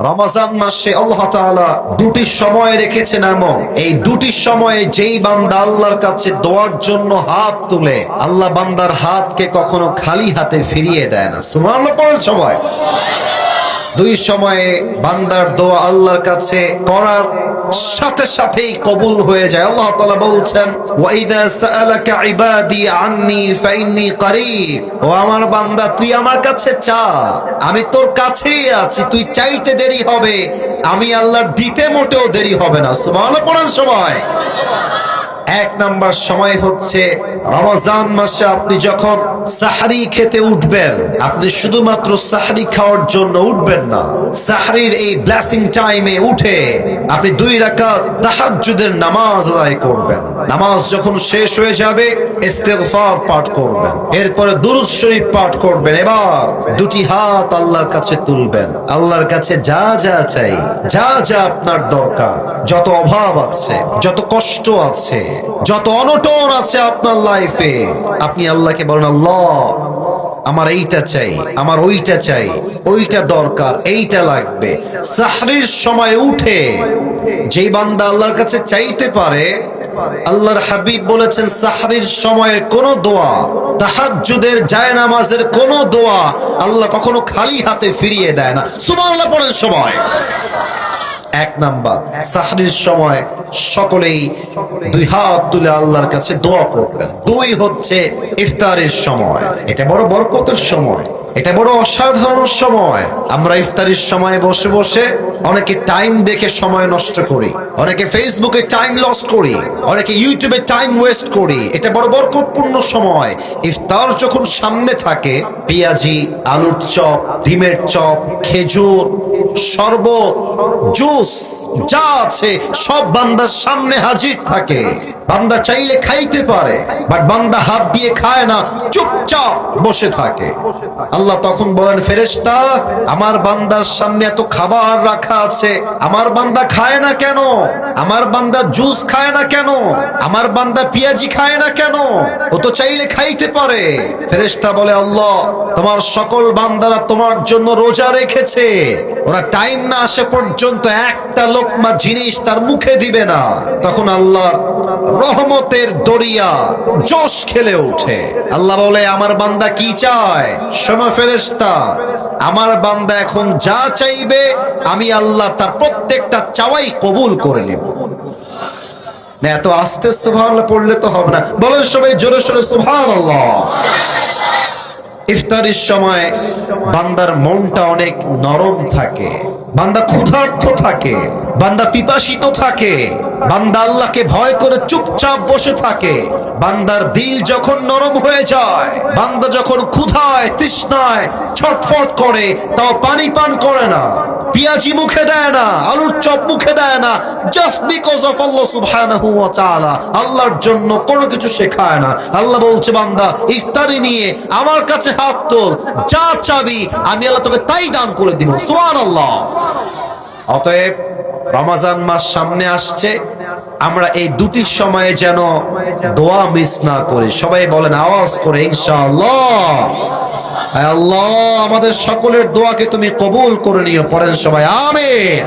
রমজান মাসে আল্লাহ তাআলা দুটি সময় রেখেছেন, এমন এই দুটি সময়ে যেই বান্দা আল্লাহর কাছে দোয়ার জন্য হাত তুলে, আল্লাহ বান্দার হাতকে কখনো খালি হাতে ফিরিয়ে দেয় না। সুবহানাল্লাহ পড়ার সময় দুই সময়ে বান্দার দোয়া আল্লাহর কাছে করার সাথে সাথেই কবুল হয়ে যায়। আল্লাহ তাআলা বলছেন, ওয়া ইযা সাআলাকা ইবাদি আন্নী ফাইন্নী করিব, ও আমার বান্দা তুই আমার কাছে চা, আমি তোর কাছেই আছি। তুই চাইতে দেরি হবে, আমি আল্লাহ দিতে মোটেও দেরি হবে না। সুবহানাল্লাহ পড়ার সময় এক নাম্বার সময় হচ্ছে রমজান মাসে আপনি যখন সাহরি খেতে উঠবেন, আপনি শুধুমাত্র সাহরি খাওয়ার জন্য উঠবেন না, সাহরির এই ব্লেসিং টাইমে উঠে আপনি 2 রাকাত তাহাজ্জুদের নামাজ আদায় করবেন। নামাজ যখন শেষ হয়ে যাবে ইস্তিগফার পাঠ করবেন, এরপরে দুরূদ শরীফ পাঠ করবেন। এবার দুটি হাত আল্লাহর কাছে তুলবেন, আল্লাহর কাছে যা যা চাই, যা যা আপনার দরকার, যত অভাব আছে, যত কষ্ট আছে, যত অনটন আছে আপনার লাইফে, আপনি আল্লাহকে বলেন, আল্লাহ আমার এইটা চাই, আমার ওইটা চাই, ওইটা দরকার, এইটা লাগবে। সাহরির সময় উঠে যেই বান্দা আল্লাহর কাছে চাইতে পারে, আল্লাহর হাবিব বলেছেন সাহরির সময়ের কোন দোয়া, তাহাজ্জুদের জায়নামাজের কোন দোয়া আল্লাহ কখনো খালি হাতে ফিরিয়ে দেয় না। সুবহানাল্লাহ পড়ার সময় এক নাম্বার সাহরির সময় সকলেই 2 হাত তুলে আল্লাহর কাছে দোয়া করবেন। 2 হচ্ছে ইফতারের সময়, এটা বড় বরকতের সময়, এটা বড় অসাধারণ সময়। আমরা ইফতারের সময় বসে বসে অনেকে টাইম দেখে সময় নষ্ট করি, অনেকে ফেসবুকে টাইম লস করি, অনেকে ইউটিউবে টাইম ওয়েস্ট করি। এটা বড় বরকতপূর্ণ সময়। ইফতার যখন সামনে থাকে, পেঁয়াজি, আলুর চপ, ডিমের চপ, খেজুর, শরবত, জুস যা আছে সব বান্দার সামনে হাজির থাকে। বান্দা চাইলে খাইতে পারে, বাট বান্দা হাত দিয়ে খায় না, চুপচাপ বসে থাকে। আল্লাহ তখন বলেন, ফেরেশতা আমার বান্দার সামনে এত খাবার রাখা আছে, আমার বান্দা খায় না কেন? আমার বান্দা জুস খায় না কেন? আমার বান্দা পেঁয়াজি খায় না কেন? ও তো চাইলে খাইতে পারে। ফেরেশতা বলে, আল্লাহ তোমার সকল বান্দারা তোমার জন্য রোজা রেখেছে, ওরা টাইম না আসে পর্যন্ত একটা লোকমা জিনিস তার মুখে দিবে না। তখন আল্লাহর রহমতের দরিয়া জোশ খেলে ওঠে। আল্লাহ বলে, আমার বান্দা কি চায়? শোনো ফেরেশতা, আমার বান্দা এখন যা চাইবে আমি আল্লাহ তার প্রত্যেকটা চাওয়াই কবুল করে নেব। না এত আস্তে সুবহানাল্লাহ পড়লে তো হবে না, বলেন সবাই জোরে সোরে সুবহানাল্লাহ। ইফতারের সময় বান্দার মনটা অনেক নরম থাকে, বান্দা ক্ষুধার্ত থাকে, বান্দা পিপাসিত থাকে, বান্দা আল্লাহকে ভয় করে চুপচাপ বসে থাকে। বান্দার দিল যখন নরম হয়ে যায়, বান্দা যখন ক্ষুধায় তৃষ্ণায় ছটফট করে, তাও পানি পান করে না, পেঁয়াজি মুখে দেয় না, আলুর চপ মুখে দেয় না, জাস্ট বিকজ অফ আল্লাহ সুবহানাহু ওয়া তাআলা, আল্লাহর জন্য কোনো কিছু শেখায় না। আল্লাহ বলছে, বান্দা ইফতারি নিয়ে আমার কাছে হাত তোল, যা চাবি আমি আল্লাহ তোকে তাই দান করে দিব। সুবহানাল্লাহ। অতএব রমজান মাস সামনে আসছে, আমরা এই দুটি সময়ে যেন দোয়া মিস না করি। সবাই বলেন আওয়াজ করে ইনশাআল্লাহ। আল্লাহ আমাদের সকলের দোয়াকে তুমি কবুল করে নিও। পড়েন সবাই আমিন।